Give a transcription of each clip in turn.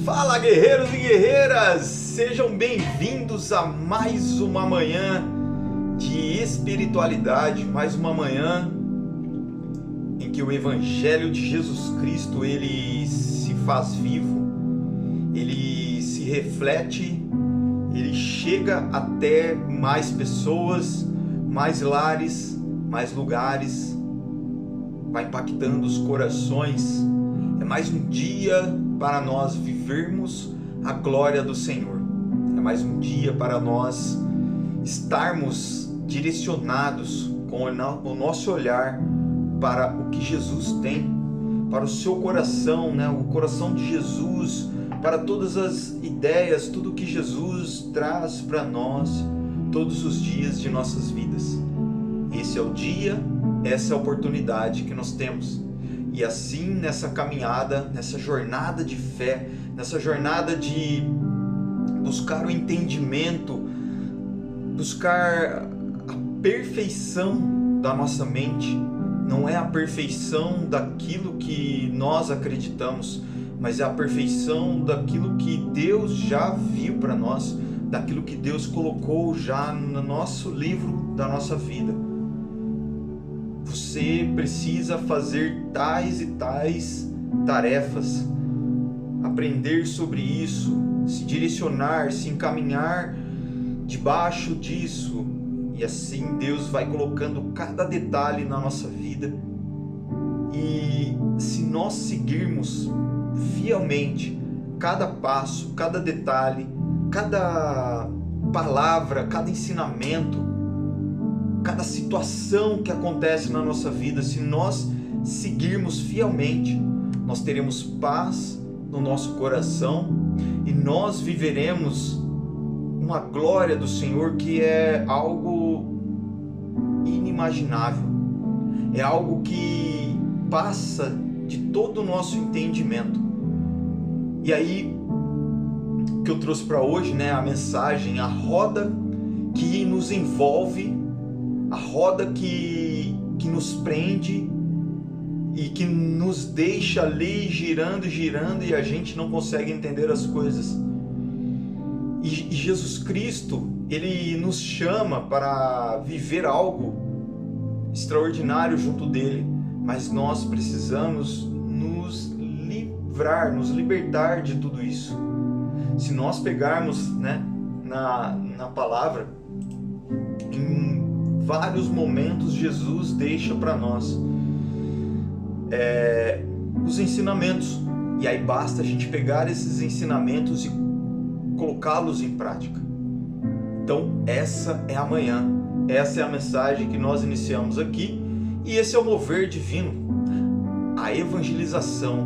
Fala, guerreiros e guerreiras! Sejam bem-vindos a mais uma manhã de espiritualidade, mais uma manhã em que o Evangelho de Jesus Cristo ele se faz vivo, ele se reflete, ele chega até mais pessoas, mais lares, mais lugares, vai impactando os corações. É mais um dia para nós vivermos a glória do Senhor. É mais um dia para nós estarmos direcionados com o nosso olhar para o que Jesus tem, para o seu coração, né? O coração de Jesus, para todas as ideias, tudo que Jesus traz para nós todos os dias de nossas vidas. Esse é o dia, essa é a oportunidade que nós temos. E assim, nessa caminhada, nessa jornada de fé, nessa jornada de buscar o entendimento, buscar a perfeição da nossa mente, não é a perfeição daquilo que nós acreditamos, mas é a perfeição daquilo que Deus já viu para nós, daquilo que Deus colocou já no nosso livro da nossa vida. Você precisa fazer tais e tais tarefas, aprender sobre isso, se direcionar, se encaminhar debaixo disso, e assim Deus vai colocando cada detalhe na nossa vida. E se nós seguirmos fielmente cada passo, cada detalhe, cada palavra, cada ensinamento, cada situação que acontece na nossa vida, se nós seguirmos fielmente, nós teremos paz no nosso coração e nós viveremos uma glória do Senhor que é algo inimaginável, é algo que passa de todo o nosso entendimento. E aí que eu trouxe para hoje, né, a mensagem, a roda que nos envolve, a roda que nos prende e que nos deixa ali girando e a gente não consegue entender as coisas. E Jesus Cristo, ele nos chama para viver algo extraordinário junto dele, mas nós precisamos nos livrar, nos libertar de tudo isso. Se nós pegarmos, né, na palavra, em vários momentos Jesus deixa para nós os ensinamentos, e aí basta a gente pegar esses ensinamentos e colocá-los em prática. Então essa é a manhã, essa é a mensagem que nós iniciamos aqui, e esse é o mover divino, a evangelização,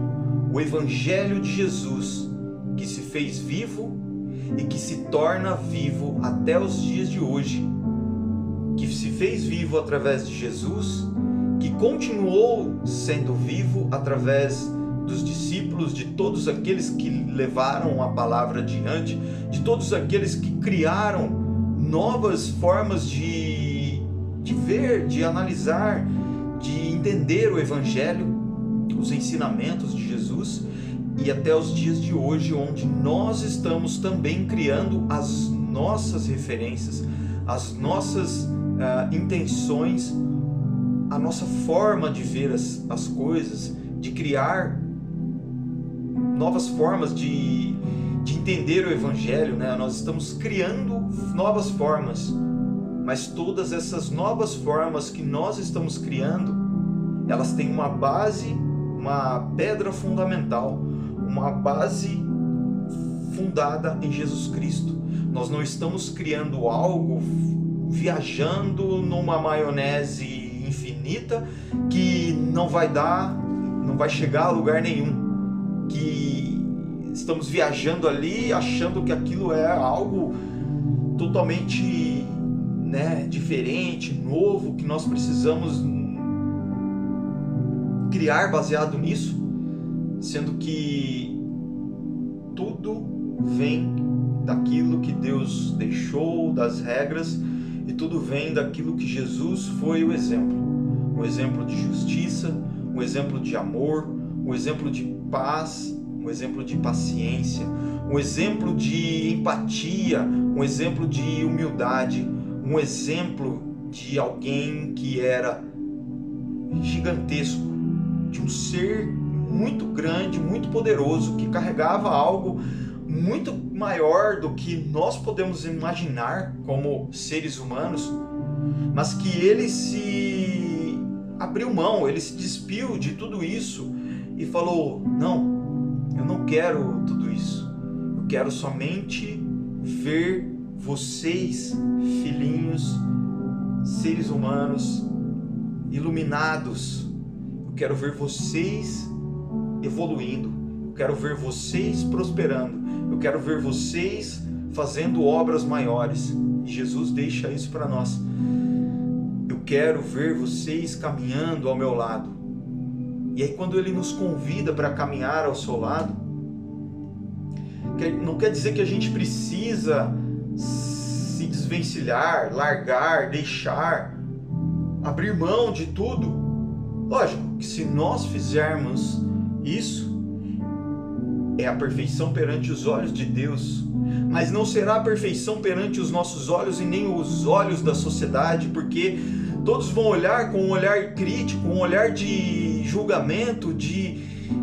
o Evangelho de Jesus que se fez vivo e que se torna vivo até os dias de hoje, que se fez vivo através de Jesus, que continuou sendo vivo através dos discípulos, de todos aqueles que levaram a palavra adiante, de todos aqueles que criaram novas formas de ver, de analisar, de entender o Evangelho, os ensinamentos de Jesus, e até os dias de hoje, onde nós estamos também criando as nossas referências, as nossas intenções, a nossa forma de ver as coisas, de criar novas formas de entender o Evangelho, né? Nós estamos criando novas formas, mas todas essas novas formas que nós estamos criando, elas têm uma base, uma pedra fundamental, uma base fundada em Jesus Cristo. Nós não estamos criando algo viajando numa maionese infinita que não vai chegar a lugar nenhum, que estamos viajando ali achando que aquilo é algo totalmente, né, diferente, novo, que nós precisamos criar baseado nisso, sendo que tudo vem daquilo que Deus deixou, das regras, e tudo vem daquilo que Jesus foi o exemplo de justiça, um exemplo de amor, um exemplo de paz, um exemplo de paciência, um exemplo de empatia, um exemplo de humildade, um exemplo de alguém que era gigantesco, de um ser muito grande, muito poderoso, que carregava algo muito maior do que nós podemos imaginar como seres humanos, mas que ele se abriu mão, ele se despiu de tudo isso e falou: não, eu não quero tudo isso, eu quero somente ver vocês, filhinhos, seres humanos, iluminados. Eu quero ver vocês evoluindo, eu quero ver vocês prosperando, eu quero ver vocês fazendo obras maiores. E Jesus deixa isso para nós. Eu quero ver vocês caminhando ao meu lado. E aí, quando ele nos convida para caminhar ao seu lado, não quer dizer que a gente precisa se desvencilhar, largar, deixar, abrir mão de tudo. Lógico que se nós fizermos isso, é a perfeição perante os olhos de Deus, mas não será a perfeição perante os nossos olhos e nem os olhos da sociedade, porque todos vão olhar com um olhar crítico, um olhar de julgamento, de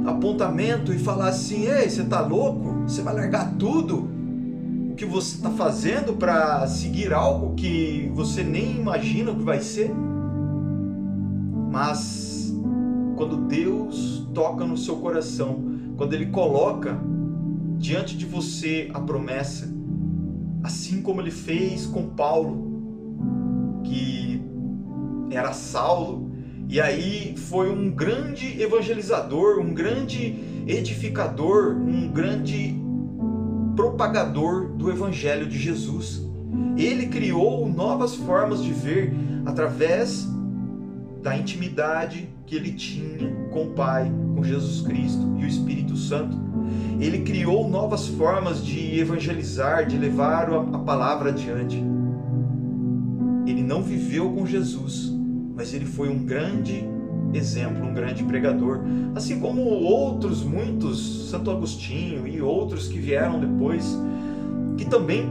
apontamento e falar assim: ei, você tá louco? Você vai largar tudo o que você está fazendo para seguir algo que você nem imagina o que vai ser? Mas quando Deus toca no seu coração, quando Ele coloca diante de você a promessa, assim como Ele fez com Paulo, que era Saulo, e aí foi um grande evangelizador, um grande edificador, um grande propagador do Evangelho de Jesus. Ele criou novas formas de ver através da intimidade que ele tinha com o Pai, com Jesus Cristo e o Espírito Santo. Ele criou novas formas de evangelizar, de levar a palavra adiante. Ele não viveu com Jesus, mas ele foi um grande exemplo, um grande pregador, assim como outros muitos, Santo Agostinho e outros que vieram depois, que também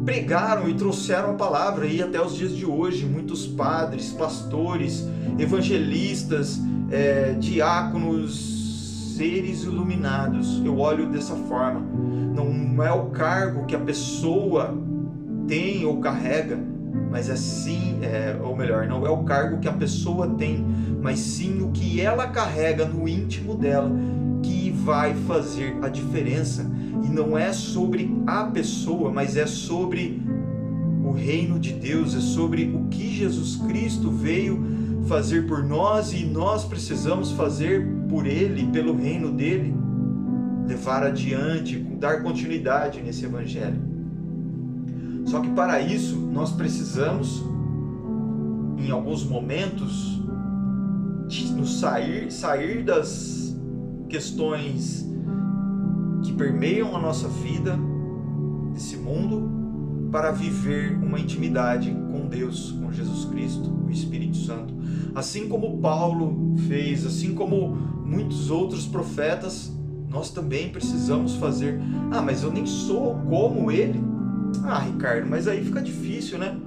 pregaram e trouxeram a palavra, e até os dias de hoje muitos padres, pastores, evangelistas, diáconos, seres iluminados. Eu olho dessa forma. Não é o cargo que a pessoa tem ou carrega, mas ou melhor, não é o cargo que a pessoa tem, mas sim o que ela carrega no íntimo dela, que vai fazer a diferença. E não é sobre a pessoa, mas é sobre o reino de Deus, é sobre o que Jesus Cristo veio fazer por nós e nós precisamos fazer por Ele, pelo reino dele, levar adiante, dar continuidade nesse evangelho. Só que para isso nós precisamos, em alguns momentos, nos sair das questões que permeiam a nossa vida, desse mundo, para viver uma intimidade com Deus, com Jesus Cristo, o Espírito Santo. Assim como Paulo fez, assim como muitos outros profetas, nós também precisamos fazer. Ah, mas eu nem sou como ele. Ah, Ricardo, mas aí fica difícil, né?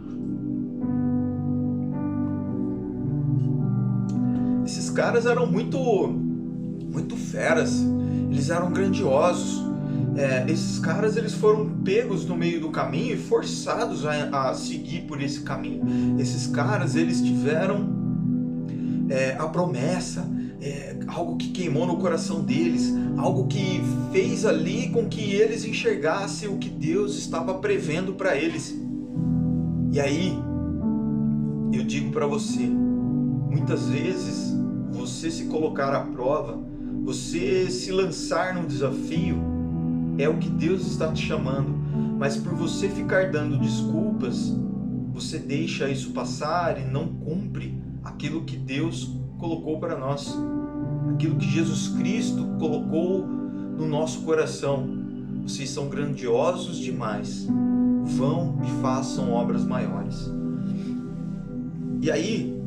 Esses caras eram muito feras, eles eram grandiosos. Esses caras, eles foram pegos no meio do caminho e forçados a seguir por esse caminho. Esses caras, eles tiveram a promessa, algo que queimou no coração deles, algo que fez ali com que eles enxergassem o que Deus estava prevendo para eles. E aí, eu digo para você, muitas vezes você se colocar à prova, você se lançar num desafio, é o que Deus está te chamando, mas por você ficar dando desculpas, você deixa isso passar e não cumpre aquilo que Deus colocou para nós, aquilo que Jesus Cristo colocou no nosso coração. Vocês são grandiosos demais, vão e façam obras maiores. E aí,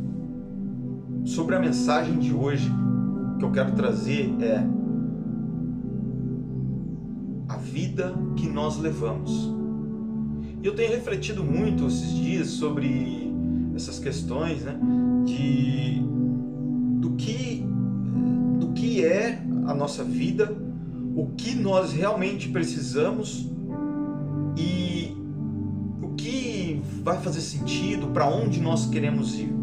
sobre a mensagem de hoje, que eu quero trazer vida que nós levamos. E eu tenho refletido muito esses dias sobre essas questões, né, do que é a nossa vida, o que nós realmente precisamos e o que vai fazer sentido, para onde nós queremos ir.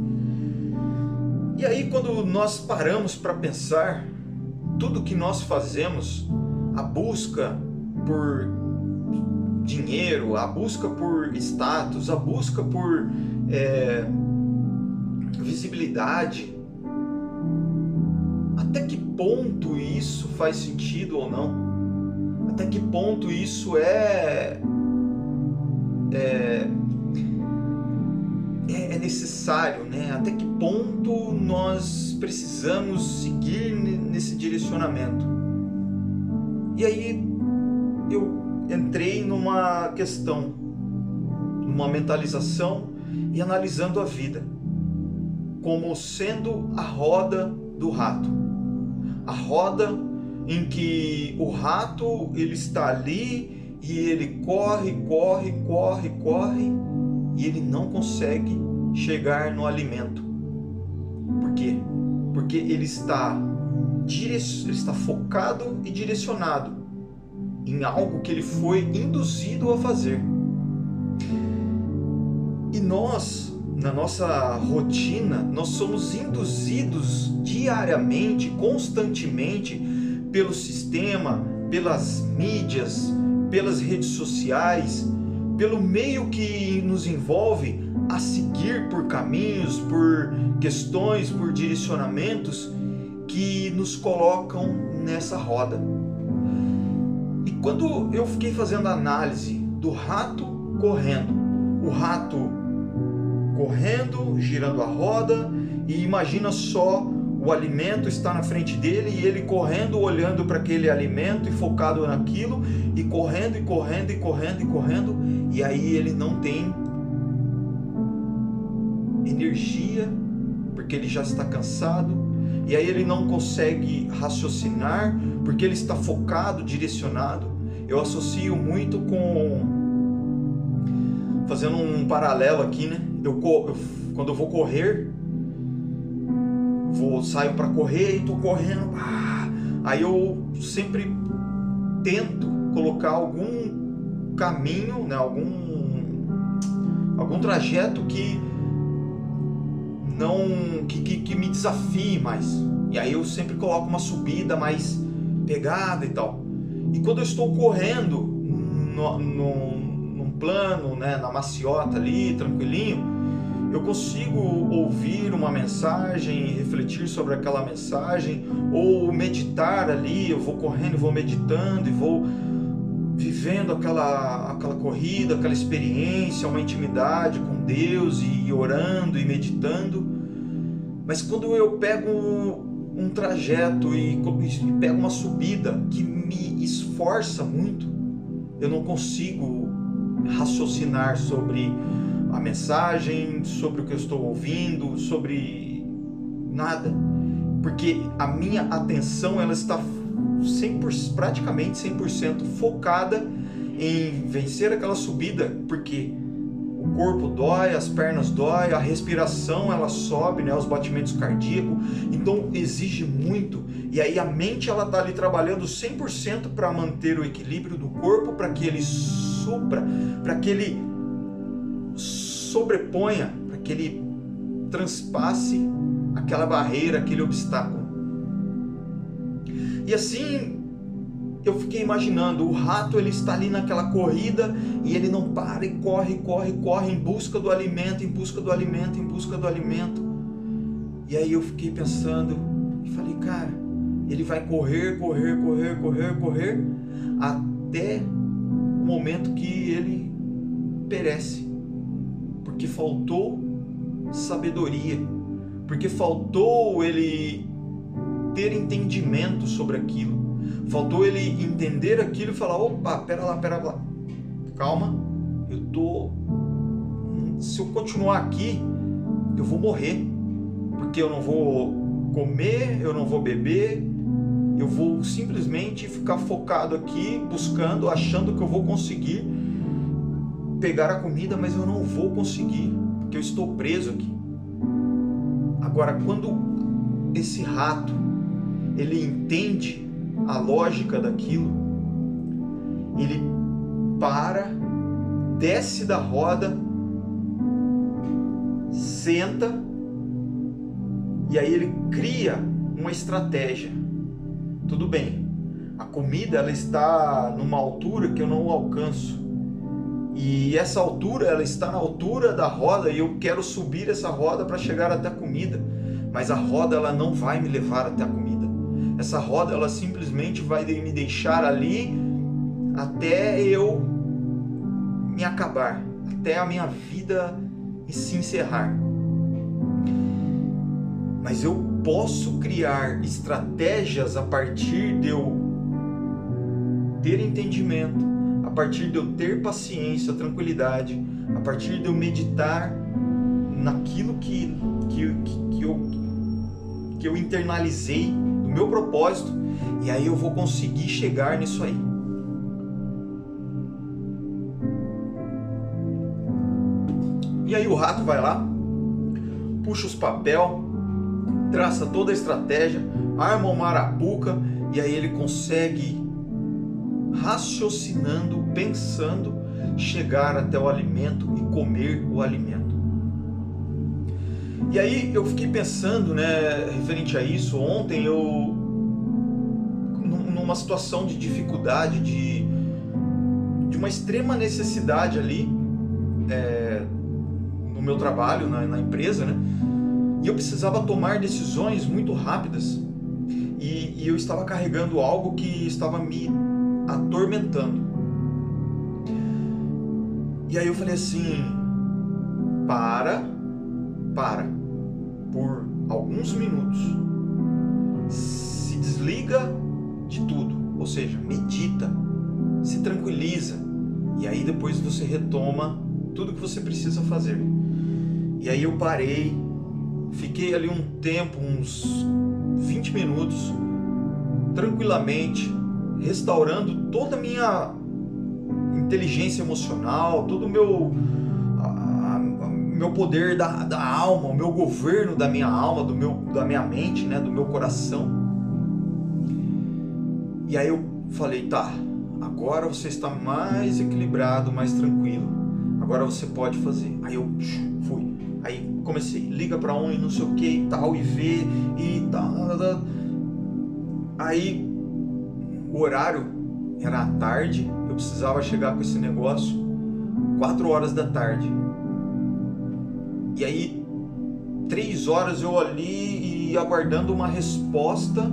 E aí, quando nós paramos para pensar, tudo que nós fazemos, a busca por dinheiro, a busca por status, a busca por visibilidade, até que ponto isso faz sentido ou não? Até que ponto isso é necessário, né? Até que ponto nós precisamos seguir nesse direcionamento? E aí eu entrei numa questão, numa mentalização e analisando a vida como sendo a roda do rato. A roda em que o rato ele está ali e ele corre e ele não consegue chegar no alimento. Por quê? Porque ele está focado e direcionado em algo que ele foi induzido a fazer. E nós, na nossa rotina, nós somos induzidos diariamente, constantemente, pelo sistema, pelas mídias, pelas redes sociais, pelo meio que nos envolve a seguir por caminhos, por questões, por direcionamentos que nos colocam nessa roda. E quando eu fiquei fazendo a análise do rato correndo, o rato correndo, girando a roda, e imagina só, o alimento está na frente dele e ele correndo, olhando para aquele alimento e focado naquilo, e correndo, e aí ele não tem energia, porque ele já está cansado, e aí ele não consegue raciocinar, porque ele está focado, direcionado. Eu associo muito com, fazendo um paralelo aqui, né? Quando eu vou correr, saio para correr e estou correndo, aí eu sempre tento colocar algum caminho, né? algum trajeto que me desafie mais. E aí eu sempre coloco uma subida mais pegada e tal. E quando eu estou correndo num plano, né, na maciota ali, tranquilinho, eu consigo ouvir uma mensagem, refletir sobre aquela mensagem, ou meditar ali. Eu vou correndo, vou meditando e vou vivendo aquela corrida, aquela experiência, uma intimidade com Deus, e orando e meditando. Mas quando eu pego um trajeto e pego uma subida que me esforça muito, eu não consigo raciocinar sobre a mensagem, sobre o que eu estou ouvindo, sobre nada, porque a minha atenção ela está praticamente 100% focada em vencer aquela subida, porque o corpo dói, as pernas dói, a respiração ela sobe, né, os batimentos cardíacos, então exige muito, e aí a mente ela está ali trabalhando 100% para manter o equilíbrio do corpo, para que ele supra, para que ele sobreponha, para que ele transpasse aquela barreira, aquele obstáculo. E assim eu fiquei imaginando, o rato ele está ali naquela corrida e ele não para e corre em busca do alimento, E aí eu fiquei pensando e falei, cara, ele vai correr até o momento que ele perece, porque faltou sabedoria, porque faltou ele ter entendimento sobre aquilo, faltou ele entender aquilo e falar, opa, pera lá, calma, se eu continuar aqui, eu vou morrer, porque eu não vou comer, eu não vou beber, eu vou simplesmente ficar focado aqui, buscando, achando que eu vou conseguir pegar a comida, mas eu não vou conseguir, porque eu estou preso aqui. Agora, quando esse rato, ele entende a lógica daquilo, ele para, desce da roda, senta, e aí ele cria uma estratégia. Tudo bem, a comida ela está numa altura que eu não alcanço, e essa altura ela está na altura da roda, e eu quero subir essa roda para chegar até a comida, mas a roda ela não vai me levar até a comida. Essa roda ela simplesmente vai me deixar ali até eu me acabar, até a minha vida se encerrar. Mas eu posso criar estratégias a partir de eu ter entendimento, a partir de eu ter paciência, tranquilidade, a partir de eu meditar naquilo que eu internalizei, do meu propósito, e aí eu vou conseguir chegar nisso aí. E aí o rato vai lá, puxa os papel, traça toda a estratégia, arma uma arapuca, e aí ele consegue, raciocinando, pensando, chegar até o alimento e comer o alimento. E aí eu fiquei pensando, referente a isso. Ontem eu, numa situação de dificuldade, de uma extrema necessidade ali, no meu trabalho, na empresa, e eu precisava tomar decisões muito rápidas, e eu estava carregando algo que estava me atormentando. E aí eu falei assim, para por alguns minutos, se desliga de tudo, ou seja, medita, se tranquiliza, e aí depois você retoma tudo que você precisa fazer. E aí eu parei, fiquei ali um tempo, uns 20 minutos, tranquilamente, restaurando toda a minha inteligência emocional, todo o meu poder da alma, o meu governo da minha alma, da minha mente, do meu coração. E aí eu falei, tá, agora você está mais equilibrado, mais tranquilo, agora você pode fazer. Aí eu fui, aí comecei, liga pra um e não sei o que e tal, e vê e tal. Aí o horário era à tarde, eu precisava chegar com esse negócio 4 horas da tarde. E aí 3 horas eu ali e aguardando uma resposta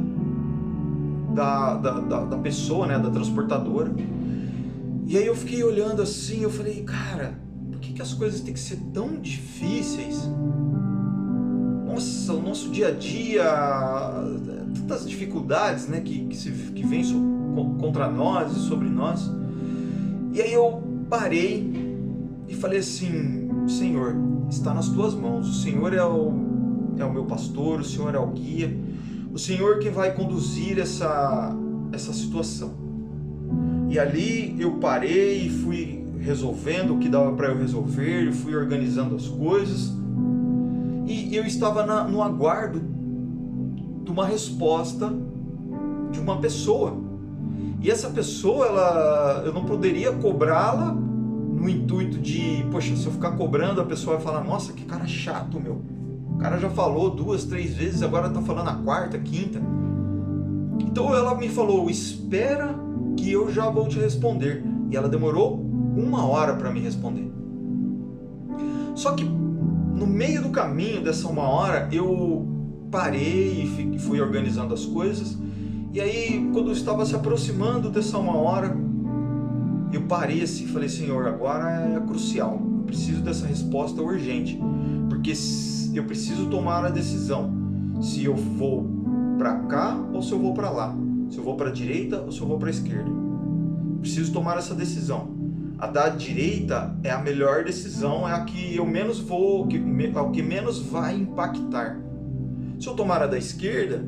da pessoa, da transportadora. E aí eu fiquei olhando assim, eu falei, cara, por que as coisas têm que ser tão difíceis? Nossa, o nosso dia a dia, tantas dificuldades, que vêm contra nós e sobre nós. E aí eu parei e falei assim, Senhor, está nas tuas mãos, o Senhor é o meu pastor, o Senhor é o guia, o Senhor que vai conduzir essa situação. E ali eu parei e fui resolvendo o que dava para eu resolver, e fui organizando as coisas, e eu estava no aguardo de uma resposta de uma pessoa. E essa pessoa, eu não poderia cobrá-la no intuito de, poxa, se eu ficar cobrando, a pessoa vai falar, nossa, que cara chato, meu. O cara já falou 2, 3 vezes, agora tá falando a 4ª, 5ª. Então ela me falou, espera que eu já vou te responder. E ela demorou 1 hora para me responder. Só que no meio do caminho dessa 1 hora, eu parei e fui organizando as coisas. E aí, quando eu estava se aproximando dessa 1 hora, eu parei assim e falei, Senhor, agora é crucial, eu preciso dessa resposta urgente, porque eu preciso tomar a decisão, se eu vou para cá ou se eu vou para lá, se eu vou para a direita ou se eu vou para a esquerda. Preciso tomar essa decisão. A da direita é a melhor decisão, é a que eu menos vou, o que menos vai impactar. Se eu tomar a da esquerda,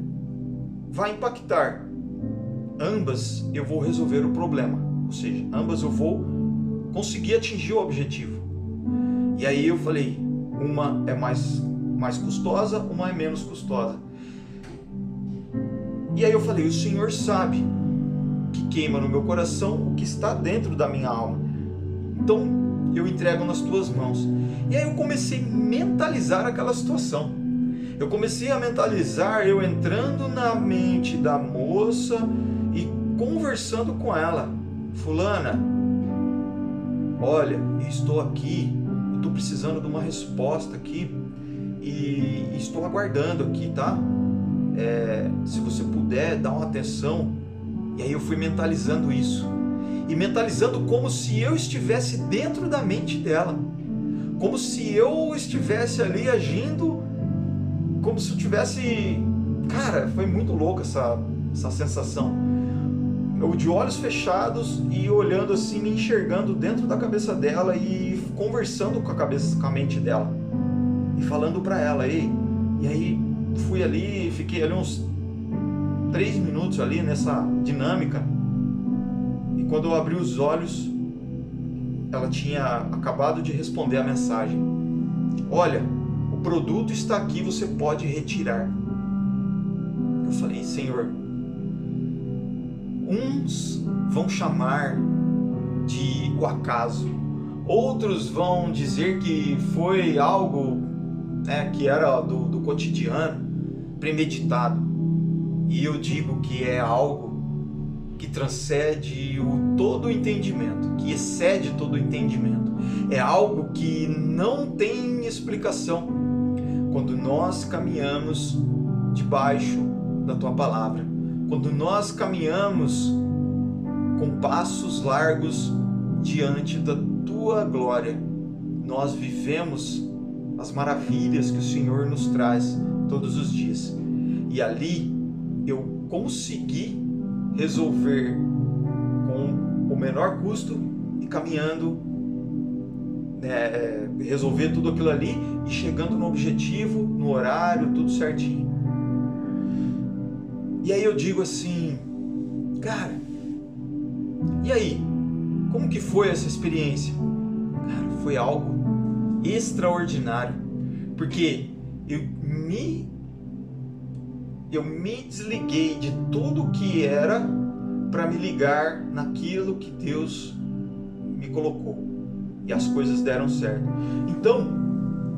vai impactar, ambas eu vou resolver o problema, ou seja, ambas eu vou conseguir atingir o objetivo. E aí eu falei, uma é mais custosa, uma é menos custosa. E aí eu falei, o Senhor sabe que queima no meu coração o que está dentro da minha alma, então eu entrego nas tuas mãos. E aí eu comecei a mentalizar aquela situação. Eu comecei a mentalizar eu entrando na mente da moça e conversando com ela. Fulana, olha, eu estou aqui, eu estou precisando de uma resposta aqui e estou aguardando aqui, tá? Se você puder, dá uma atenção. E aí eu fui mentalizando isso. E mentalizando como se eu estivesse dentro da mente dela. Como se eu estivesse ali agindo, como se eu tivesse... Cara, foi muito louco essa sensação. Eu de olhos fechados e olhando assim, me enxergando dentro da cabeça dela e conversando com a mente dela. E falando pra ela, e aí fui ali, fiquei ali uns 3 minutos ali nessa dinâmica. E quando eu abri os olhos, ela tinha acabado de responder a mensagem. Olha, o produto está aqui, você pode retirar. Eu falei, Senhor, uns vão chamar de o acaso, outros vão dizer que foi algo, que era do cotidiano, premeditado. E eu digo que é algo que transcende todo o entendimento, que excede todo o entendimento. É algo que não tem explicação quando nós caminhamos debaixo da Tua Palavra, quando nós caminhamos com passos largos diante da Tua glória. Nós vivemos as maravilhas que o Senhor nos traz todos os dias. E ali eu consegui resolver com o menor custo e caminhando, resolver tudo aquilo ali e chegando no objetivo, no horário, tudo certinho. E aí eu digo assim, cara, e aí? Como que foi essa experiência? Cara, foi algo extraordinário, porque eu me desliguei de tudo que era para me ligar naquilo que Deus me colocou, e as coisas deram certo. Então,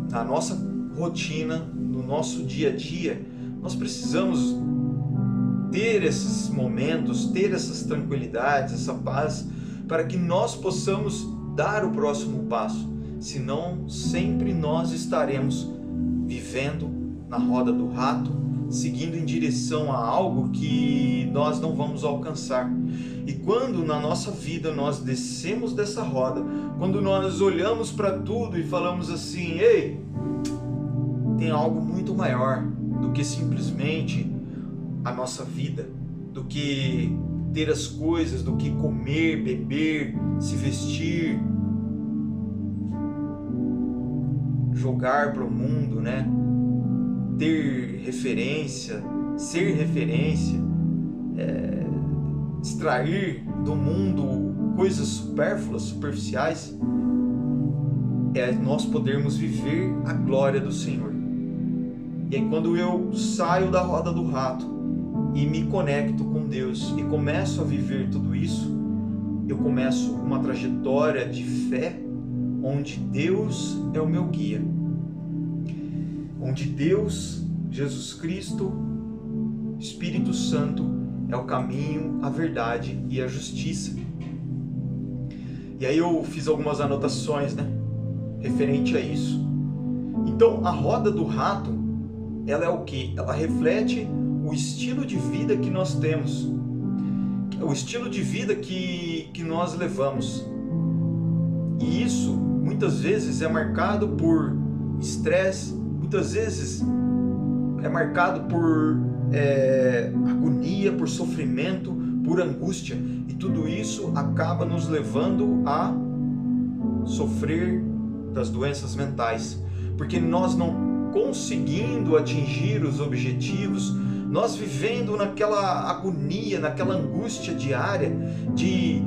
na nossa rotina, no nosso dia a dia, nós precisamos ter esses momentos, ter essas tranquilidades, essa paz, para que nós possamos dar o próximo passo. Senão, sempre nós estaremos vivendo na roda do rato, seguindo em direção a algo que nós não vamos alcançar. E quando na nossa vida nós descemos dessa roda, quando nós olhamos para tudo e falamos assim, ei, tem algo muito maior do que simplesmente a nossa vida, do que ter as coisas, do que comer, beber, se vestir, jogar para o mundo, né? Ter referência, ser referência, extrair do mundo coisas supérfluas, superficiais, nós podermos viver a glória do Senhor. E aí quando eu saio da roda do rato e me conecto com Deus e começo a viver tudo isso, eu começo uma trajetória de fé onde Deus é o meu guia, onde Deus, Jesus Cristo, Espírito Santo é o caminho, a verdade e a justiça. E aí eu fiz algumas anotações, referente a isso. Então a roda do rato, ela é o quê? Ela reflete o estilo de vida que nós temos, o estilo de vida que nós levamos. E isso muitas vezes é marcado por estresse, muitas vezes é marcado por agonia, por sofrimento, por angústia. E tudo isso acaba nos levando a sofrer das doenças mentais, porque nós não conseguindo atingir os objetivos, nós vivendo naquela agonia, naquela angústia diária de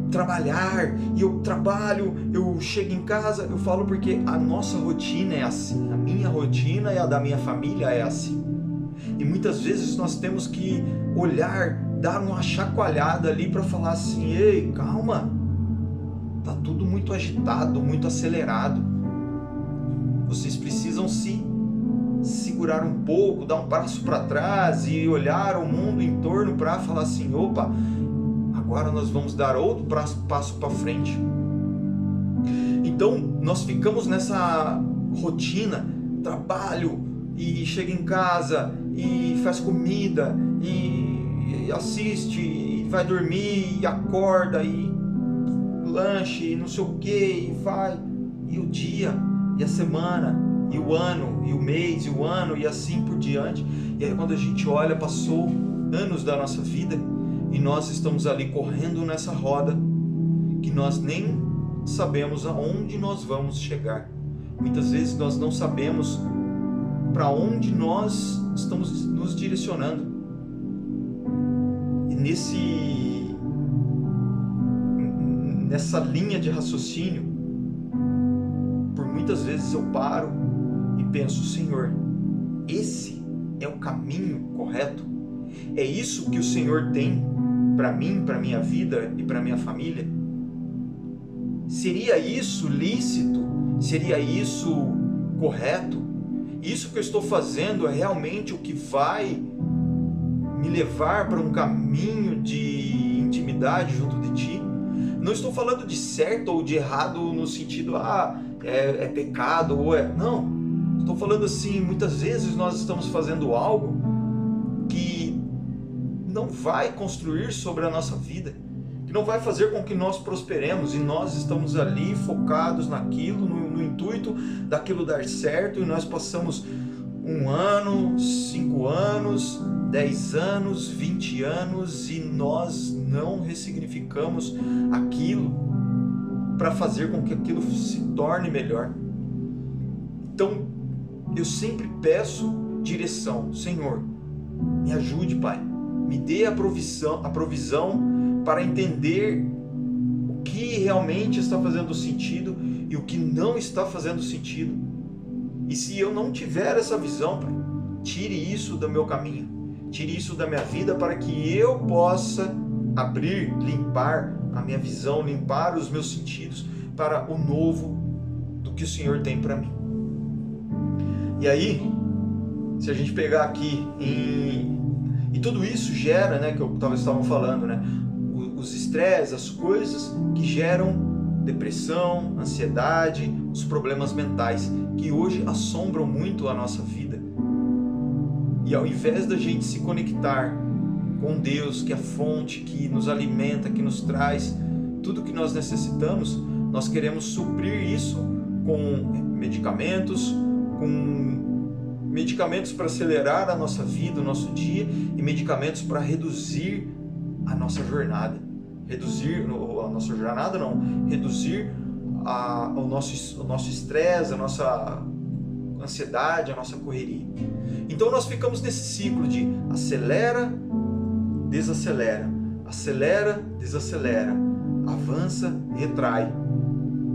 trabalhar, e eu trabalho, eu chego em casa, eu falo porque a nossa rotina é assim, a minha rotina e a da minha família é assim. E muitas vezes nós temos que olhar, dar uma chacoalhada ali para falar assim: ei, calma, tá tudo muito agitado, muito acelerado. Vocês precisam se segurar um pouco, dar um passo para trás e olhar o mundo em torno para falar assim: opa, agora nós vamos dar outro passo para frente. Então nós ficamos nessa rotina, trabalho, e chega em casa e faz comida e assiste e vai dormir e acorda e lanche e não sei o que, e vai, e o dia e a semana e o ano e o mês e o ano e assim por diante. E aí quando a gente olha, passou anos da nossa vida e nós estamos ali correndo nessa roda que nós nem sabemos aonde nós vamos chegar. Muitas vezes nós não sabemos para onde nós estamos nos direcionando. E nessa linha de raciocínio, por muitas vezes eu paro e penso: Senhor, esse é o caminho correto? É isso que o Senhor tem para mim, para minha vida e para minha família? Seria isso lícito? Seria isso correto? Isso que eu estou fazendo é realmente o que vai me levar para um caminho de intimidade junto de Ti? Não estou falando de certo ou de errado no sentido, é pecado ou é... Não, estou falando assim, muitas vezes nós estamos fazendo algo que não vai construir sobre a nossa vida, que não vai fazer com que nós prosperemos, e nós estamos ali focados naquilo, no intuito daquilo dar certo, e nós passamos 1 ano, 5 anos, 10 anos, 20 anos, e nós não ressignificamos aquilo para fazer com que aquilo se torne melhor. Então, eu sempre peço direção. Senhor, me ajude, Pai, me dê a provisão para entender o que realmente está fazendo sentido e o que não está fazendo sentido. E se eu não tiver essa visão, Pai, tire isso do meu caminho, tire isso da minha vida, para que eu possa abrir, limpar a minha visão, limpar os meus sentidos para o novo do que o Senhor tem para mim. E aí, se a gente pegar aqui e tudo isso gera, né, que estavam falando, né, os estresses, as coisas que geram depressão, ansiedade, os problemas mentais que hoje assombram muito a nossa vida. E ao invés da gente se conectar com Deus, que é a fonte, que nos alimenta, que nos traz tudo que nós necessitamos, nós queremos suprir isso com medicamentos para acelerar a nossa vida, o nosso dia, e medicamentos para reduzir a nossa jornada. Reduzir o nosso estresse, a nossa ansiedade, a nossa correria. Então nós ficamos nesse ciclo de acelera, desacelera, acelera, desacelera, avança, retrai.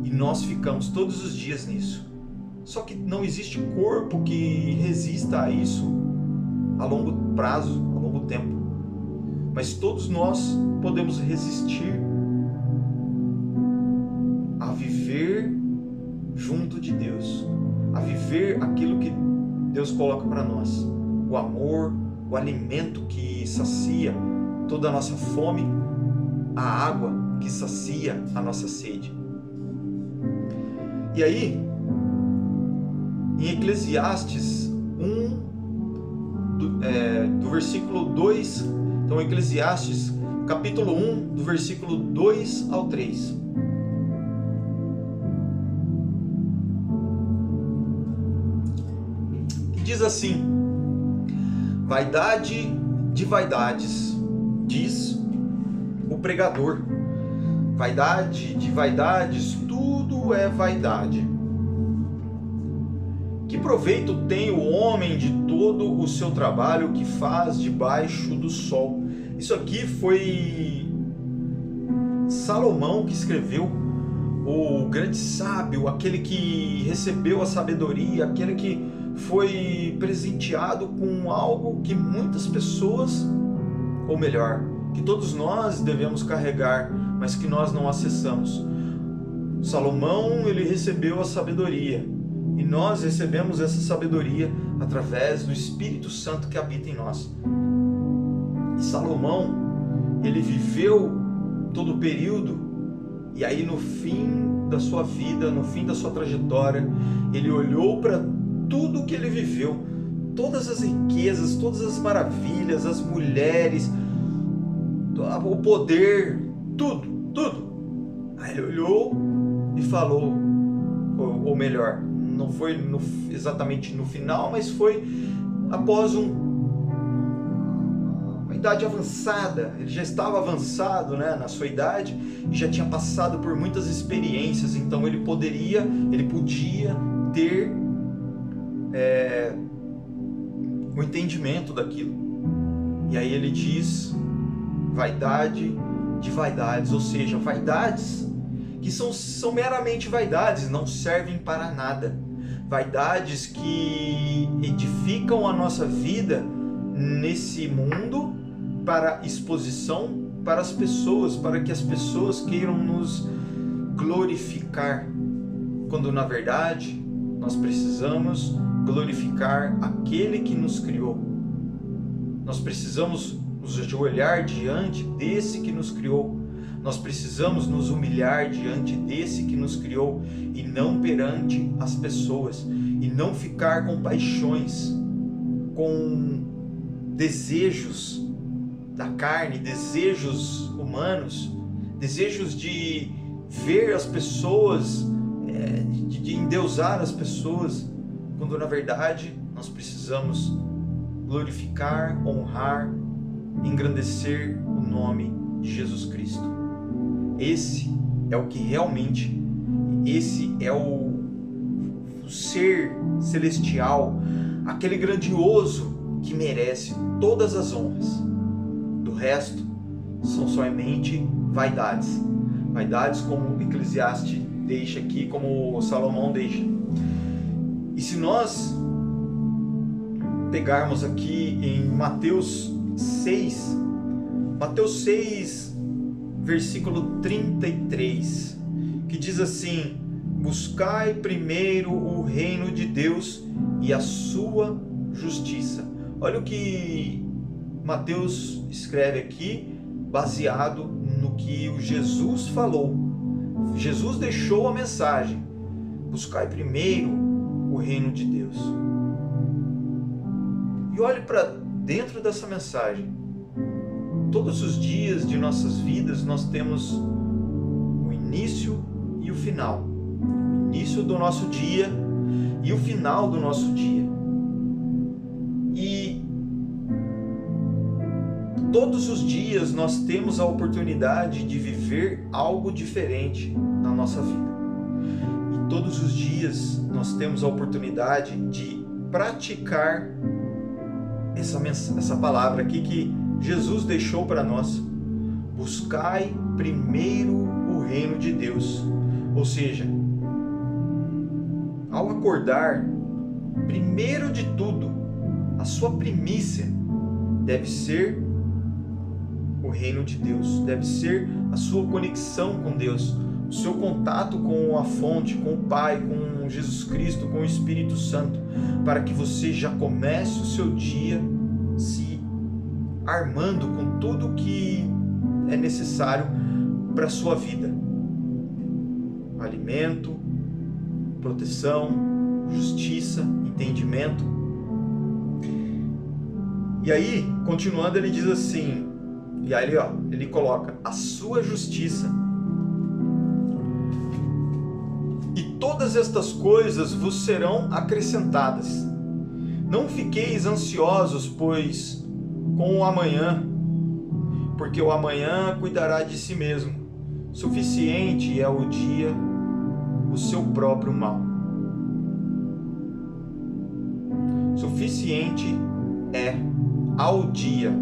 E nós ficamos todos os dias nisso. Só que não existe corpo que resista a isso a longo prazo, a longo tempo. Mas todos nós podemos resistir a viver junto de Deus, a viver aquilo que Deus coloca para nós, o amor, o alimento que sacia toda a nossa fome, a água que sacia a nossa sede. E aí, em Eclesiastes 1, do versículo 2, então Eclesiastes capítulo 1, do versículo 2 ao 3. Que diz assim: vaidade de vaidades, diz o pregador. Vaidade de vaidades, tudo é vaidade. Que proveito tem o homem de todo o seu trabalho que faz debaixo do sol? Isso aqui foi Salomão que escreveu, o grande sábio, aquele que recebeu a sabedoria, aquele que foi presenteado com algo que muitas pessoas, ou melhor, que todos nós devemos carregar, mas que nós não acessamos. Salomão, ele recebeu a sabedoria, e nós recebemos essa sabedoria através do Espírito Santo que habita em nós. E Salomão, ele viveu todo o período, e aí no fim da sua vida, no fim da sua trajetória, ele olhou para tudo que ele viveu, todas as riquezas, todas as maravilhas, as mulheres, o poder, tudo. Aí ele olhou e falou, ou melhor, não foi exatamente no final, mas foi após uma idade avançada. Ele já estava avançado, né, na sua idade, e já tinha passado por muitas experiências, então ele podia ter o entendimento daquilo. E aí ele diz: vaidade de vaidades, ou seja, vaidades que são meramente vaidades, não servem para nada. Vaidades que edificam a nossa vida nesse mundo para exposição para as pessoas, para que as pessoas queiram nos glorificar, quando na verdade nós precisamos glorificar aquele que nos criou. Nós precisamos nos ajoelhar diante desse que nos criou. Nós precisamos nos humilhar diante desse que nos criou, e não perante as pessoas, e não ficar com paixões, com desejos da carne, desejos humanos, desejos de ver as pessoas, de endeusar as pessoas, quando na verdade nós precisamos glorificar, honrar, engrandecer o nome de Jesus Cristo. Esse é o que realmente, esse é o ser celestial, aquele grandioso que merece todas as honras. Do resto, são somente vaidades. Vaidades como o Eclesiastes deixa aqui, como o Salomão deixa. E se nós pegarmos aqui em Mateus 6, versículo 33, que diz assim: buscai primeiro o reino de Deus e a sua justiça. Olha o que Mateus escreve aqui, baseado no que o Jesus falou. Jesus deixou a mensagem: buscai primeiro o reino de Deus. E olhe para dentro dessa mensagem. Todos os dias de nossas vidas nós temos o início e o final. O início do nosso dia e o final do nosso dia. E todos os dias nós temos a oportunidade de viver algo diferente na nossa vida. E todos os dias nós temos a oportunidade de praticar essa palavra aqui que Jesus deixou para nós: buscai primeiro o reino de Deus. Ou seja, ao acordar, primeiro de tudo, a sua primícia deve ser o reino de Deus, deve ser a sua conexão com Deus, o seu contato com a fonte, com o Pai, com Jesus Cristo, com o Espírito Santo, para que você já comece o seu dia se armando com tudo que é necessário para a sua vida: alimento, proteção, justiça, entendimento. E aí, continuando, ele diz assim, e aí ele coloca a sua justiça, e todas estas coisas vos serão acrescentadas. Não fiqueis ansiosos, pois com o amanhã, porque o amanhã cuidará de si mesmo. Suficiente é o dia o seu próprio mal. Suficiente é ao dia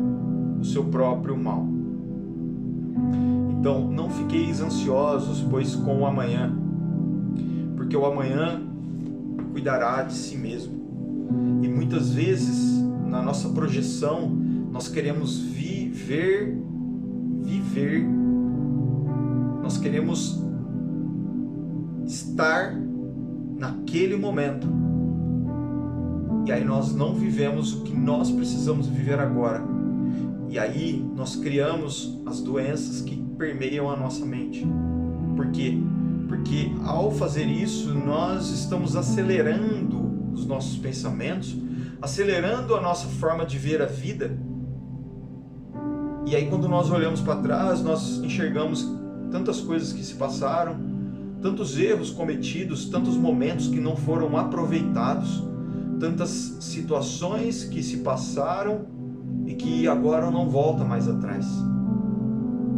o seu próprio mal. Então, não fiqueis ansiosos, pois com o amanhã, porque o amanhã cuidará de si mesmo. E muitas vezes, na nossa projeção, nós queremos viver, nós queremos estar naquele momento. E aí nós não vivemos o que nós precisamos viver agora. E aí nós criamos as doenças que permeiam a nossa mente. Por quê? Porque ao fazer isso, nós estamos acelerando os nossos pensamentos, acelerando a nossa forma de ver a vida. E aí quando nós olhamos para trás, nós enxergamos tantas coisas que se passaram, tantos erros cometidos, tantos momentos que não foram aproveitados, tantas situações que se passaram e que agora não volta mais atrás.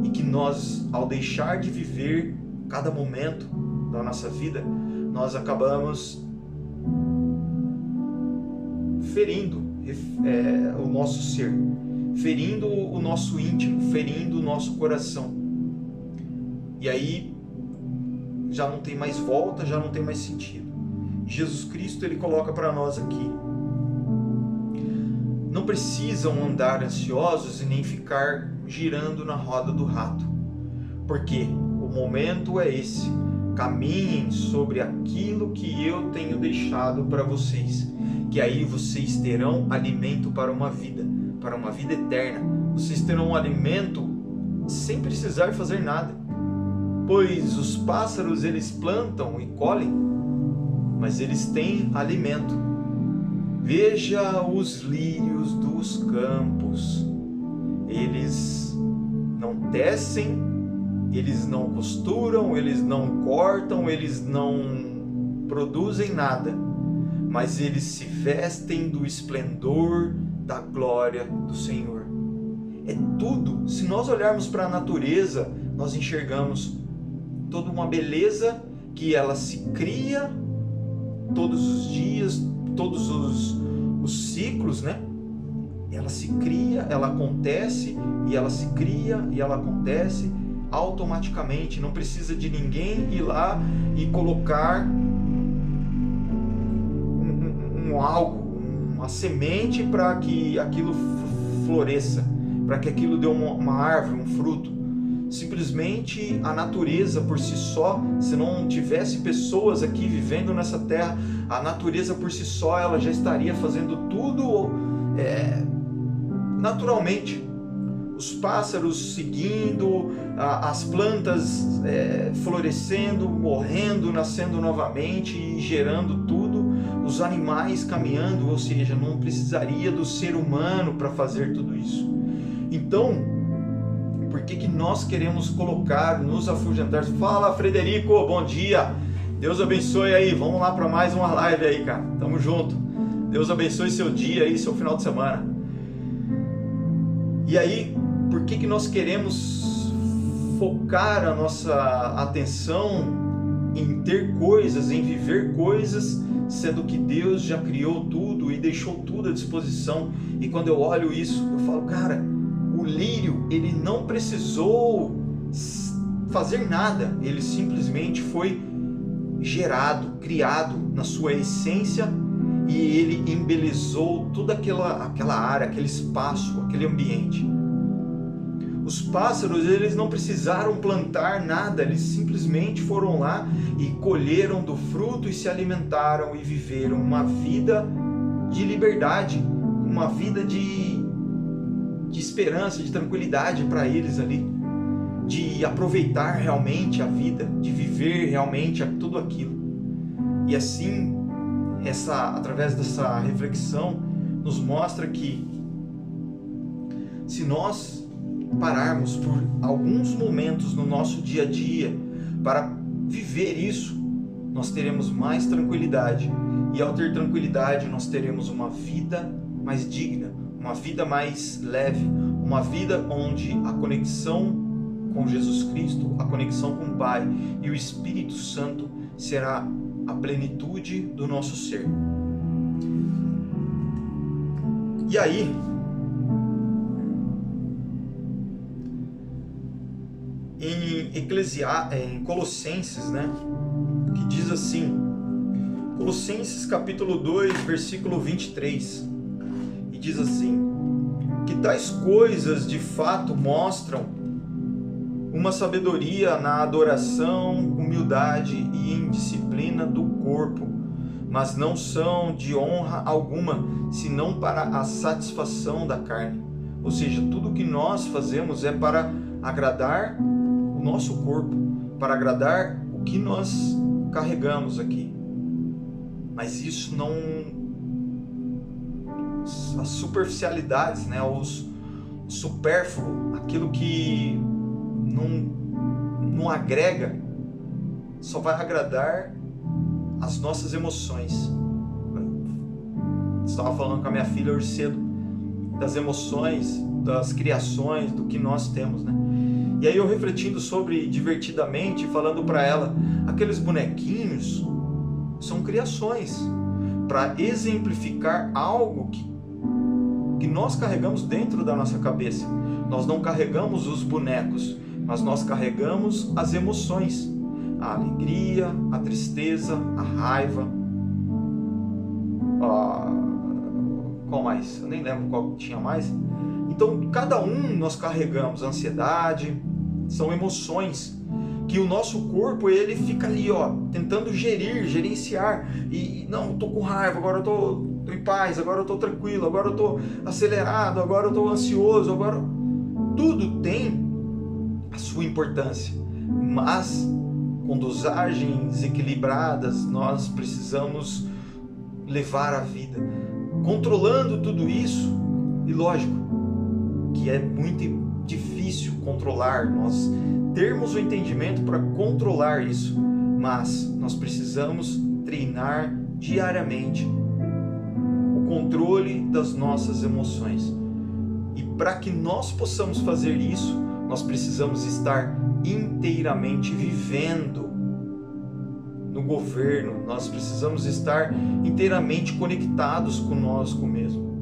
E que nós, ao deixar de viver cada momento da nossa vida, nós acabamos ferindo o nosso ser, ferindo o nosso íntimo, ferindo o nosso coração. E aí já não tem mais volta, já não tem mais sentido. Jesus Cristo, ele coloca para nós aqui: não precisam andar ansiosos e nem ficar girando na roda do rato, porque o momento é esse. Caminhem sobre aquilo que eu tenho deixado para vocês, que aí vocês terão alimento para uma vida eterna. Vocês terão um alimento sem precisar fazer nada, pois os pássaros eles plantam e colhem, mas eles têm alimento. Veja os lírios dos campos, eles não tecem, eles não costuram, eles não cortam, eles não produzem nada, mas eles se vestem do esplendor da glória do Senhor. É tudo. Se nós olharmos para a natureza, nós enxergamos toda uma beleza que ela se cria todos os dias, todos os ciclos, né? Ela se cria, ela acontece, e ela se cria, e ela acontece automaticamente. Não precisa de ninguém ir lá e colocar uma semente para que aquilo floresça, para que aquilo dê uma árvore, um fruto. Simplesmente a natureza por si só, se não tivesse pessoas aqui vivendo nessa terra, a natureza por si só, ela já estaria fazendo tudo naturalmente. Os pássaros seguindo, as plantas florescendo, morrendo, nascendo novamente e gerando tudo, os animais caminhando, ou seja, não precisaria do ser humano para fazer tudo isso. Então, por que nós queremos nos afugentar? Fala, Frederico, bom dia, Deus abençoe aí, vamos lá para mais uma live aí, cara, tamo junto, Deus abençoe seu dia aí, seu final de semana. E aí, por que nós queremos focar a nossa atenção em ter coisas, em viver coisas, sendo que Deus já criou tudo e deixou tudo à disposição? E quando eu olho isso, eu falo, cara, o lírio, ele não precisou fazer nada, ele simplesmente foi gerado, criado na sua essência, e ele embelezou toda aquela área, aquele espaço, aquele ambiente. Os pássaros, eles não precisaram plantar nada, eles simplesmente foram lá e colheram do fruto e se alimentaram e viveram uma vida de liberdade, uma vida de esperança, de tranquilidade para eles ali, de aproveitar realmente a vida, de viver realmente tudo aquilo. E assim, através dessa reflexão, nos mostra que se nós pararmos por alguns momentos no nosso dia a dia para viver isso, nós teremos mais tranquilidade, e ao ter tranquilidade nós teremos uma vida mais digna, uma vida mais leve, uma vida onde a conexão com Jesus Cristo, a conexão com o Pai e o Espírito Santo será a plenitude do nosso ser. E aí, em Colossenses, né, que diz assim, Colossenses capítulo 2, versículo 23, e diz assim, que tais coisas de fato mostram uma sabedoria na adoração, humildade e indisciplina do corpo, mas não são de honra alguma, senão para a satisfação da carne. Ou seja, tudo que nós fazemos é para agradar o nosso corpo, para agradar o que nós carregamos aqui. Mas isso não... as superficialidades, né? Os supérfluo, aquilo que não agrega, só vai agradar as nossas emoções. Estava falando com a minha filha hoje cedo das emoções, das criações, do que nós temos, né? E aí eu refletindo sobre divertidamente, falando para ela, aqueles bonequinhos são criações para exemplificar algo que nós carregamos dentro da nossa cabeça. Nós não carregamos os bonecos, mas nós carregamos as emoções, a alegria, a tristeza, a raiva, qual mais? Eu nem lembro qual tinha mais. Então, cada um nós carregamos, a ansiedade, são emoções que o nosso corpo, ele fica ali, tentando gerenciar, e não, eu tô com raiva, agora eu tô em paz, agora eu tô tranquilo, agora eu tô acelerado, agora eu tô ansioso, agora... Tudo tem a sua importância, mas com dosagens equilibradas, nós precisamos levar a vida, controlando tudo isso. E lógico que é muito difícil controlar, nós termos o entendimento para controlar isso, mas nós precisamos treinar diariamente o controle das nossas emoções. E para que nós possamos fazer isso, nós precisamos estar inteiramente vivendo no governo, nós precisamos estar inteiramente conectados conosco mesmo.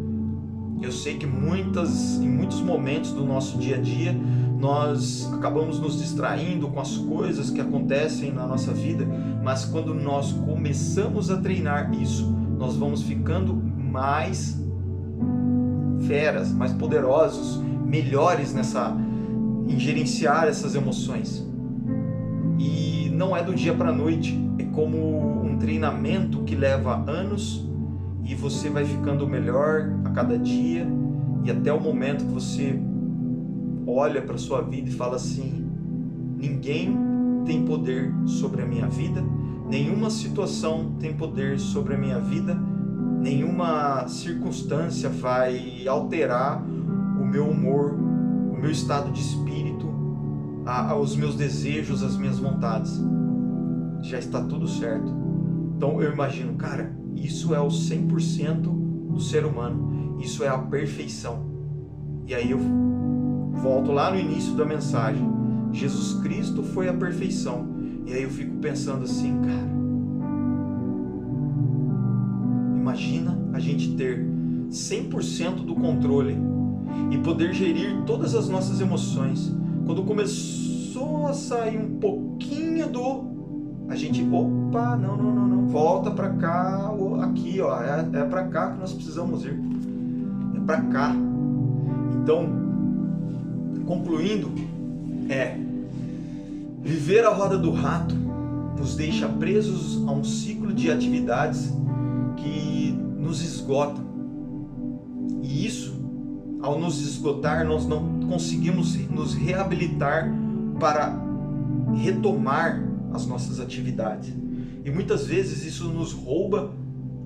Eu sei que em muitos momentos do nosso dia a dia, nós acabamos nos distraindo com as coisas que acontecem na nossa vida, mas quando nós começamos a treinar isso, nós vamos ficando mais feras, mais poderosos, melhores em gerenciar essas emoções. E não é do dia para a noite, é como um treinamento que leva anos, e você vai ficando melhor a cada dia, e até o momento que você olha para a sua vida e fala assim: ninguém tem poder sobre a minha vida, nenhuma situação tem poder sobre a minha vida, nenhuma circunstância vai alterar o meu humor, o meu estado de espírito, os meus desejos, as minhas vontades. Já está tudo certo. Então eu imagino, cara, isso é o 100% do ser humano, isso é a perfeição. E aí eu volto lá no início da mensagem, Jesus Cristo foi a perfeição. E aí eu fico pensando assim, cara, imagina a gente ter 100% do controle e poder gerir todas as nossas emoções. Quando começou a sair um pouquinho a gente, opa, não, volta pra cá, aqui, é pra cá que nós precisamos ir, é pra cá. Então, concluindo, viver a roda do rato nos deixa presos a um ciclo de atividades que nos esgotam. E isso, ao nos esgotar, nós não conseguimos nos reabilitar para retomar as nossas atividades. E muitas vezes isso nos rouba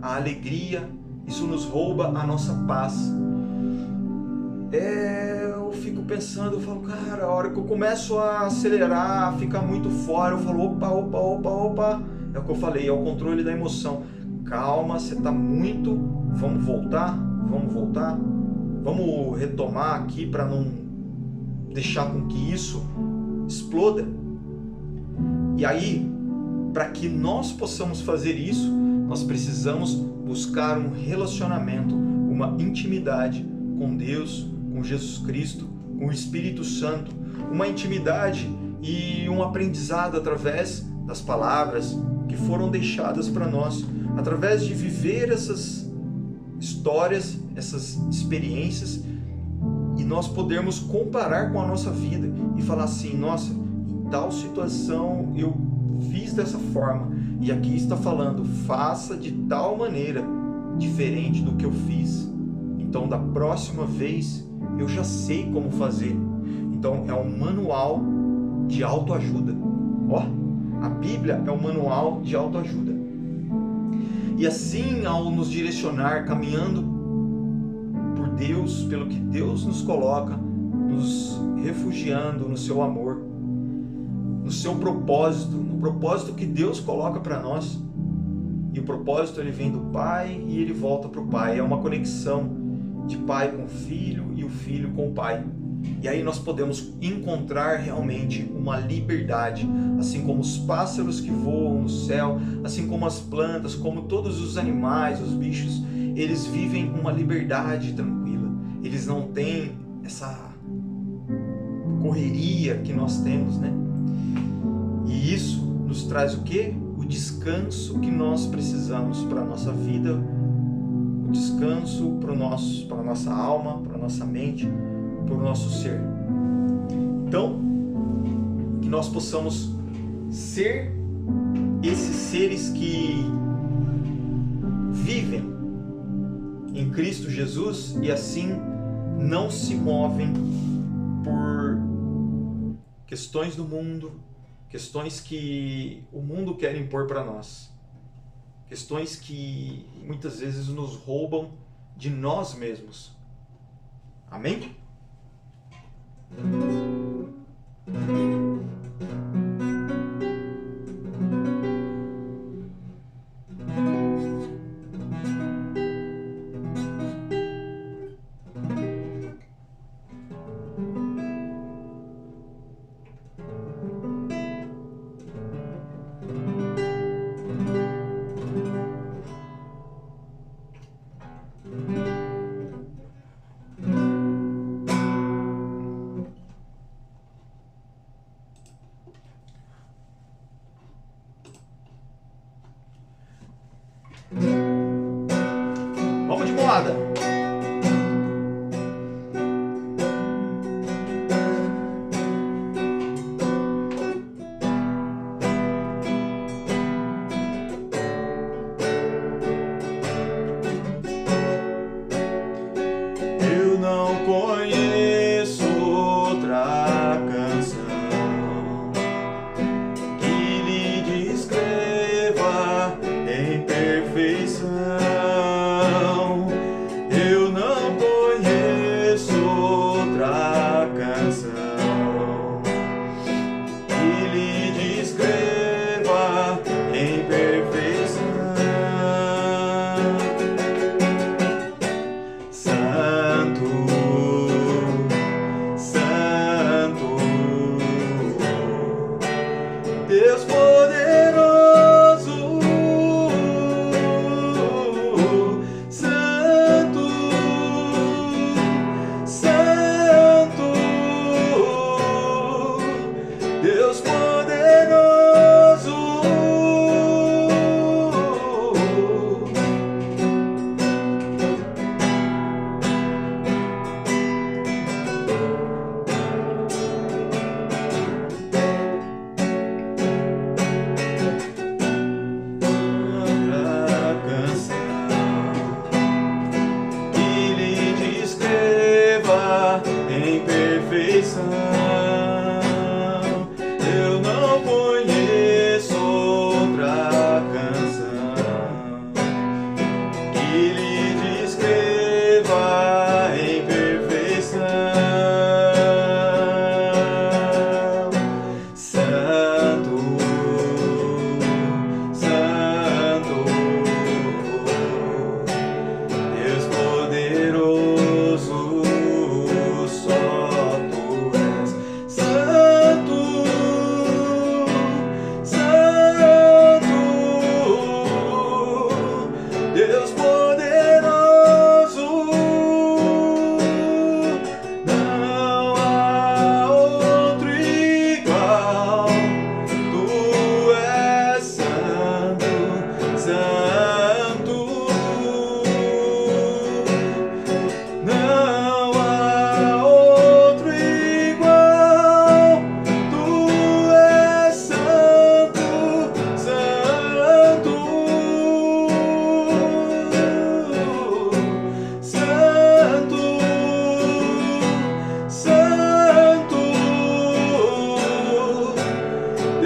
a alegria, isso nos rouba a nossa paz. Eu fico pensando, eu falo, cara, a hora que eu começo a acelerar, a ficar muito fora, eu falo, opa. É o que eu falei, é o controle da emoção. Calma, você está muito... Vamos voltar? Vamos retomar aqui para não deixar com que isso exploda. E aí, para que nós possamos fazer isso, nós precisamos buscar um relacionamento, uma intimidade com Deus, com Jesus Cristo, com o Espírito Santo, uma intimidade e um aprendizado através das palavras que foram deixadas para nós, através de viver essas histórias, essas experiências, e nós podermos comparar com a nossa vida e falar assim, nossa, em tal situação eu fiz dessa forma, e aqui está falando, faça de tal maneira, diferente do que eu fiz. Então, da próxima vez, eu já sei como fazer. Então, é um manual de autoajuda. Ó, a Bíblia é um manual de autoajuda. E assim, ao nos direcionar, caminhando por Deus, pelo que Deus nos coloca, nos refugiando no seu amor, no seu propósito, no propósito que Deus coloca para nós. E o propósito, ele vem do Pai e ele volta para o Pai. É uma conexão de pai com filho e o filho com o Pai. E aí nós podemos encontrar realmente uma liberdade, assim como os pássaros que voam no céu, assim como as plantas, como todos os animais, os bichos, eles vivem uma liberdade tranquila. Eles não têm essa correria que nós temos, né? E isso nos traz o quê? O descanso que nós precisamos para a nossa vida, o descanso para a nossa alma, para a nossa mente, para o nosso ser. Então, que nós possamos ser esses seres que vivem em Cristo Jesus e assim não se movem por questões do mundo, questões que o mundo quer impor para nós, questões que muitas vezes nos roubam de nós mesmos. Amém? Vamos de moada. Eu não conheço outra canção que lhe descreva em perfeição. Eu não conheço outra canção que lhe descreva em perfeição. Santo, Santo, Deus poderoso, Santo, Santo, Deus poderoso. Em perfeição, eu não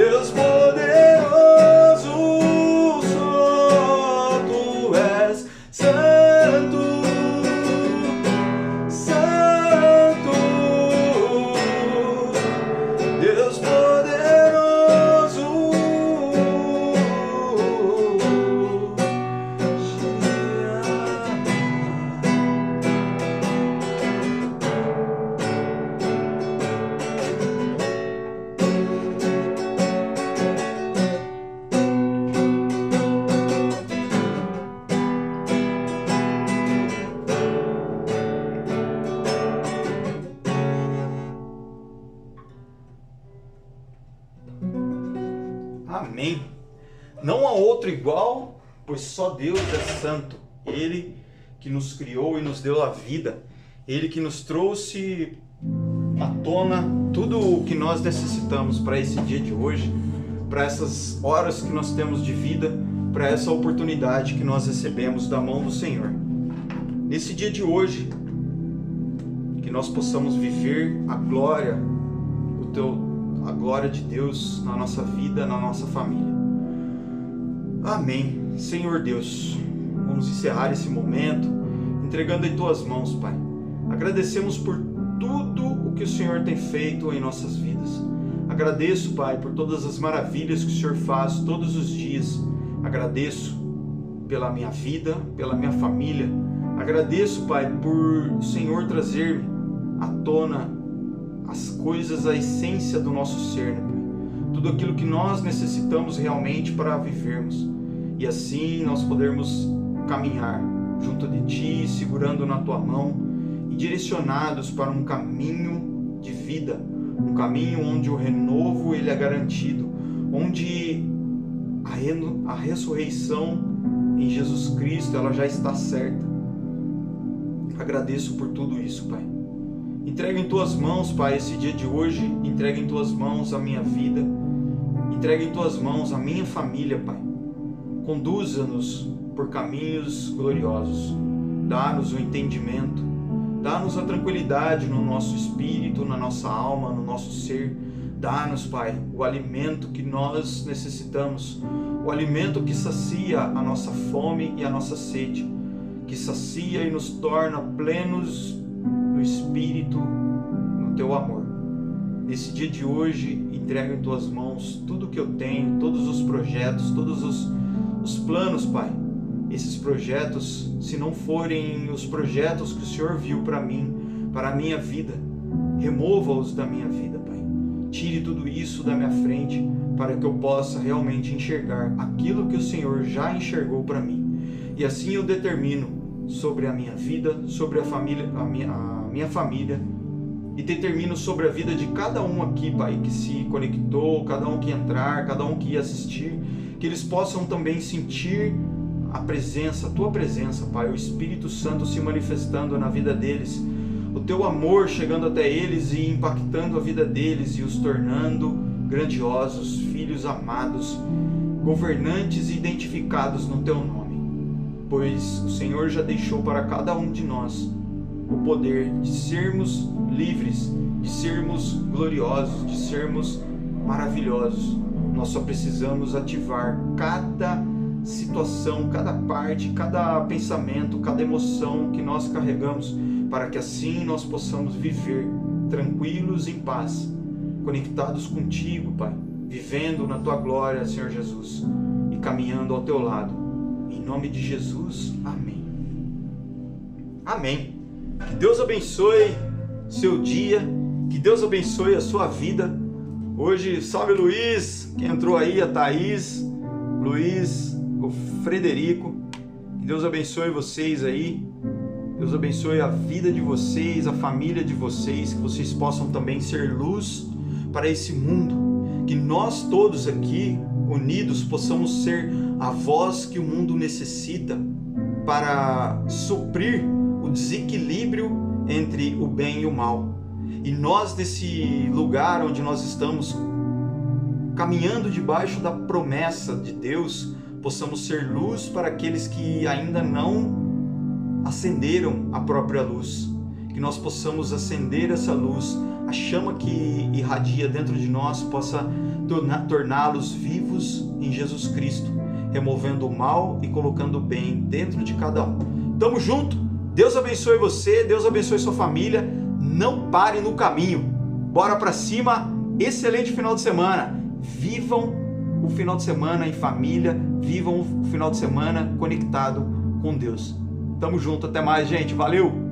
Deus poderoso, só tu és santo, santo, Deus poderoso. Amém. Não há outro igual, pois só Deus é santo. Ele que nos criou e nos deu a vida. Ele que nos trouxe à tona tudo o que nós necessitamos para esse dia de hoje, para essas horas que nós temos de vida, para essa oportunidade que nós recebemos da mão do Senhor. Nesse dia de hoje, que nós possamos viver a glória, a glória de Deus na nossa vida, na nossa família. Amém. Senhor Deus, vamos encerrar esse momento entregando em Tuas mãos, Pai. Agradecemos por tudo o que o Senhor tem feito em nossas vidas. Agradeço, Pai, por todas as maravilhas que o Senhor faz todos os dias. Agradeço pela minha vida, pela minha família. Agradeço, Pai, por o Senhor trazer-me à tona as coisas, a essência do nosso ser, né, Pai? Tudo aquilo que nós necessitamos realmente para vivermos. E assim nós podermos caminhar junto de Ti, segurando na Tua mão e direcionados para um caminho de vida, um caminho onde o renovo ele é garantido, onde a ressurreição em Jesus Cristo ela já está certa. Agradeço por tudo isso, Pai. Entrega em Tuas mãos, Pai, esse dia de hoje. Entrega em Tuas mãos a minha vida. Entrega em Tuas mãos a minha família, Pai. Conduza-nos por caminhos gloriosos. Dá-nos o entendimento. Dá-nos a tranquilidade no nosso espírito, na nossa alma, no nosso ser. Dá-nos, Pai, o alimento que nós necessitamos. O alimento que sacia a nossa fome e a nossa sede. Que sacia e nos torna plenos no Espírito, no Teu amor. Nesse dia de hoje, entrego em Tuas mãos tudo que eu tenho, todos os projetos, todos os planos, Pai. Esses projetos, se não forem os projetos que o Senhor viu para mim, para a minha vida, remova-os da minha vida, Pai. Tire tudo isso da minha frente, para que eu possa realmente enxergar aquilo que o Senhor já enxergou para mim. E assim eu determino sobre a minha vida, sobre a minha família, e determino sobre a vida de cada um aqui, Pai, que se conectou, cada um que entrar, cada um que ia assistir, que eles possam também sentir a presença, a Tua presença, Pai, o Espírito Santo se manifestando na vida deles, o Teu amor chegando até eles e impactando a vida deles e os tornando grandiosos, filhos amados, governantes identificados no Teu nome. Pois o Senhor já deixou para cada um de nós o poder de sermos livres, de sermos gloriosos, de sermos maravilhosos. Nós só precisamos ativar cada situação, cada parte, cada pensamento, cada emoção que nós carregamos, para que assim nós possamos viver tranquilos, em paz, conectados contigo, Pai, vivendo na Tua glória, Senhor Jesus, e caminhando ao Teu lado. Em nome de Jesus, amém. Amém. Que Deus abençoe seu dia, que Deus abençoe a sua vida. Hoje, salve Luiz, que entrou aí, a Thaís, Luiz, o Frederico. Que Deus abençoe vocês aí. Deus abençoe a vida de vocês, a família de vocês, que vocês possam também ser luz para esse mundo. Que nós todos aqui, unidos, possamos ser a voz que o mundo necessita para suprir o desequilíbrio entre o bem e o mal. E nós, nesse lugar onde nós estamos caminhando debaixo da promessa de Deus, possamos ser luz para aqueles que ainda não acenderam a própria luz. Que que nós possamos acender essa luz, a chama que irradia dentro de nós possa torná-los vivos em Jesus Cristo, removendo o mal e colocando o bem dentro de cada um. Tamo junto, Deus abençoe você, Deus abençoe sua família, não pare no caminho, bora pra cima, excelente final de semana, vivam o final de semana em família, vivam o final de semana conectado com Deus. Tamo junto, até mais, gente, valeu!